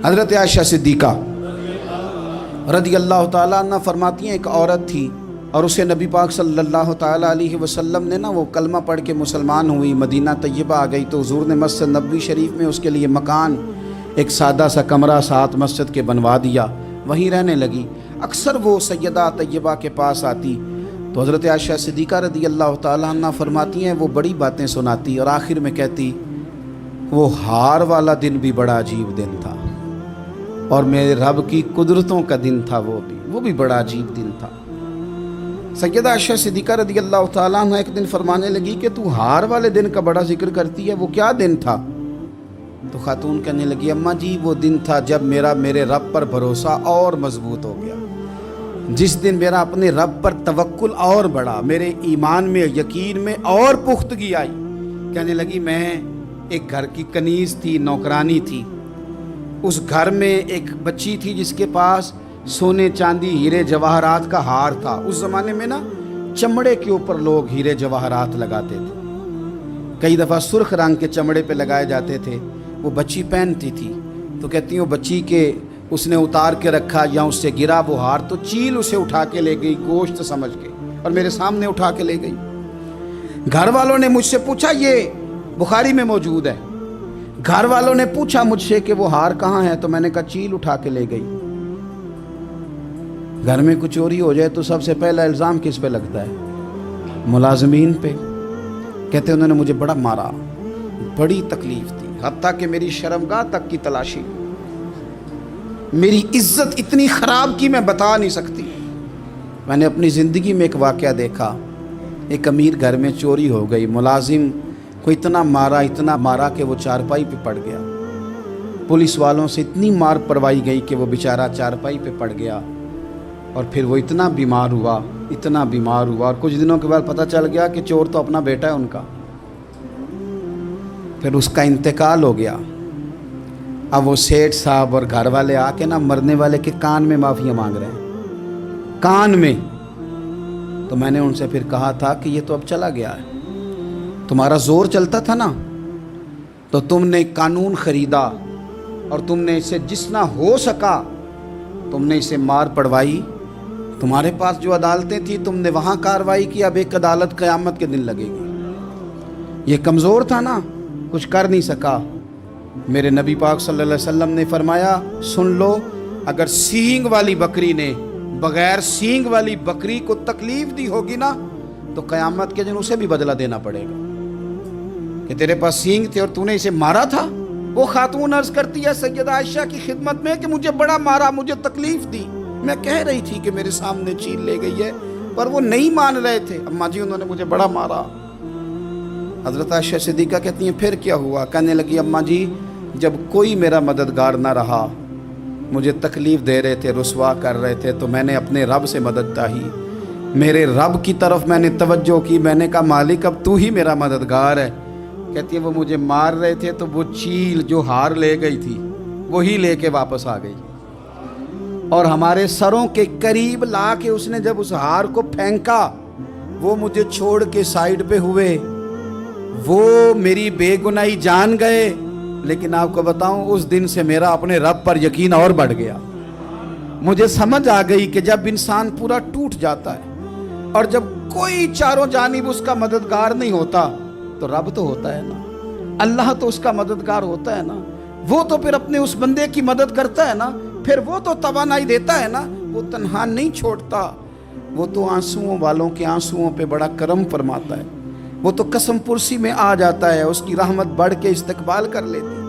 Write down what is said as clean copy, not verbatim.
حضرت عائشہ صدیقہ رضی اللہ تعالیٰ عنہ فرماتی ہیں ایک عورت تھی اور اسے نبی پاک صلی اللہ تعالیٰ علیہ وسلم نے وہ کلمہ پڑھ کے مسلمان ہوئی، مدینہ طیبہ آ گئی تو حضور نے مسجد نبوی شریف میں اس کے لیے مکان، ایک سادہ سا کمرہ ساتھ مسجد کے بنوا دیا، وہیں رہنے لگی۔ اکثر وہ سیدہ طیبہ کے پاس آتی تو حضرت عائشہ صدیقہ رضی اللہ تعالیٰ عنہ فرماتی ہیں وہ بڑی باتیں سناتی اور آخر میں کہتی وہ ہار والا دن بھی بڑا عجیب دن تھا اور میرے رب کی قدرتوں کا دن تھا، وہ بھی بڑا عجیب دن تھا۔ سیدہ عائشہ صدیقہ رضی اللہ تعالیٰ عنہ ایک دن فرمانے لگی کہ تو ہار والے دن کا بڑا ذکر کرتی ہے، وہ کیا دن تھا؟ تو خاتون کہنے لگی اماں جی وہ دن تھا جب میرے رب پر بھروسہ اور مضبوط ہو گیا، جس دن میرا اپنے رب پر توکل اور بڑھا، میرے ایمان میں یقین میں اور پختگی آئی۔ کہنے لگی میں ایک گھر کی کنیز تھی، نوکرانی تھی، اس گھر میں ایک بچی تھی جس کے پاس سونے چاندی ہیرے جواہرات کا ہار تھا۔ اس زمانے میں چمڑے کے اوپر لوگ ہیرے جواہرات لگاتے تھے، کئی دفعہ سرخ رنگ کے چمڑے پہ لگائے جاتے تھے، وہ بچی پہنتی تھی تو کہتی ہیں وہ بچی کے اس نے اتار کے رکھا یا اس سے گرا وہ ہار تو چیل اسے اٹھا کے لے گئی گوشت سمجھ کے اور میرے سامنے اٹھا کے لے گئی۔ گھر والوں نے مجھ سے پوچھا، یہ بخاری میں موجود ہے، گھر والوں نے پوچھا مجھ سے کہ وہ ہار کہاں ہے تو میں نے کہا چیل اٹھا کے لے گئی۔ گھر میں کچھ چوری ہو جائے تو سب سے پہلا الزام کس پہ لگتا ہے؟ ملازمین پہ۔ کہتے انہوں نے مجھے بڑا مارا، بڑی تکلیف تھی، حتیٰ کہ میری شرمگاہ تک کی تلاشی، میری عزت اتنی خراب کی میں بتا نہیں سکتی۔ میں نے اپنی زندگی میں ایک واقعہ دیکھا، ایک امیر گھر میں چوری ہو گئی، ملازم کو اتنا مارا کہ وہ چارپائی پہ پڑ گیا، پولیس والوں سے اتنی مار پروائی گئی کہ وہ بیچارہ چارپائی پہ پڑ گیا اور پھر وہ اتنا بیمار ہوا اور کچھ دنوں کے بعد پتہ چل گیا کہ چور تو اپنا بیٹا ہے ان کا، پھر اس کا انتقال ہو گیا۔ اب وہ سیٹھ صاحب اور گھر والے آ کے مرنے والے کے کان میں معافیاں مانگ رہے ہیں، کان میں۔ تو میں نے ان سے پھر کہا تھا کہ یہ تو اب چلا گیا ہے، تمہارا زور چلتا تھا تو تم نے قانون خریدا اور تم نے اسے جتنا ہو سکا تم نے اسے مار پڑوائی، تمہارے پاس جو عدالتیں تھیں تم نے وہاں کارروائی کی، اب ایک عدالت قیامت کے دن لگے گی۔ یہ کمزور تھا کچھ کر نہیں سکا۔ میرے نبی پاک صلی اللہ علیہ وسلم نے فرمایا سن لو، اگر سینگ والی بکری نے بغیر سینگ والی بکری کو تکلیف دی ہوگی تو قیامت کے دن اسے بھی بدلہ دینا پڑے گا کہ تیرے پاس سینگ تھے اور تو نے اسے مارا تھا۔ وہ خاتون عرض کرتی ہے سیدہ عائشہ کی خدمت میں کہ مجھے بڑا مارا، مجھے تکلیف دی، میں کہہ رہی تھی کہ میرے سامنے چیل لے گئی ہے پر وہ نہیں مان رہے تھے، اماں جی انہوں نے مجھے بڑا مارا۔ حضرت عائشہ صدیقہ کہتی ہیں پھر کیا ہوا؟ کہنے لگی اماں جی جب کوئی میرا مددگار نہ رہا، مجھے تکلیف دے رہے تھے، رسوا کر رہے تھے، تو میں نے اپنے رب سے مدد چاہی، میرے رب کی طرف میں نے توجہ کی، میں نے کہا مالک اب تو ہی میرا مددگار ہے۔ کہتی ہے وہ مجھے مار رہے تھے تو وہ چیل جو ہار لے گئی تھی وہی لے کے واپس آ گئی اور ہمارے سروں کے قریب لا کے اس نے جب اس ہار کو پھینکا وہ مجھے چھوڑ کے سائیڈ پہ ہوئے، وہ میری بے گناہی جان گئے، لیکن آپ کو بتاؤں اس دن سے میرا اپنے رب پر یقین اور بڑھ گیا۔ مجھے سمجھ آ گئی کہ جب انسان پورا ٹوٹ جاتا ہے اور جب کوئی چاروں جانب اس کا مددگار نہیں ہوتا تو رب تو ہوتا ہے اللہ تو اس کا مددگار ہوتا ہے وہ تو پھر اپنے اس بندے کی مدد کرتا ہے پھر وہ تو توانائی دیتا ہے وہ تنہا نہیں چھوڑتا، وہ تو آنسوؤں والوں کے آنسوؤں پہ بڑا کرم فرماتا ہے، وہ تو قسم پرسی میں آ جاتا ہے، اس کی رحمت بڑھ کے استقبال کر لیتی ہے۔